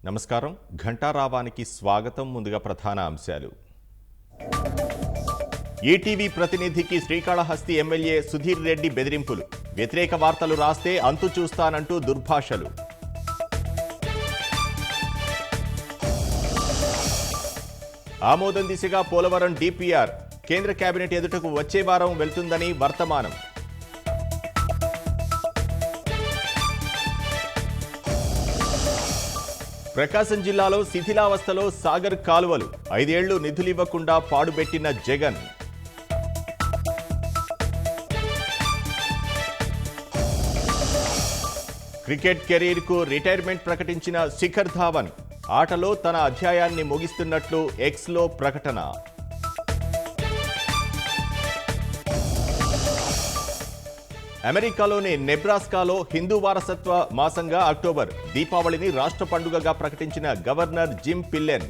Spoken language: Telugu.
నమస్కారం. ఘంటారావానికి స్వాగతం. ముందుగా ప్రధాన అంశాలు. ఈటీవీ ప్రతినిధికి శ్రీకాళహస్తి ఎమ్మెల్యే సుధీర్ రెడ్డి బెదిరింపులు. వ్యతిరేక వార్తలు రాస్తే అంతు చూస్తానంటూ దుర్భాషలు. ఆమోదం దిశగా పోలవరం డిపిఆర్ కేంద్ర కేబినెట్ ఎదుటకు వచ్చే వారం వెళ్తుందని వర్తమానం. ప్రకాశం జిల్లాలో శిథిలావస్థలో సాగర్ కాలువలు. 5 ఏళ్లు నిధులివ్వకుండా పాడుబెట్టిన జగన్. క్రికెట్ కెరీర్కు రిటైర్మెంట్ ప్రకటించిన శిఖర్ ధావన్. ఆటలో తన అధ్యాయాన్ని ముగిస్తున్నట్లు ఎక్స్లో ప్రకటన. అమెరికాలోని నెబ్రాస్కాలో హిందూ వారసత్వ మాసంగా అక్టోబర్ దీపావళిని రాష్ట్ర పండుగగా ప్రకటించిన గవర్నర్ జిమ్ పిల్లెన్.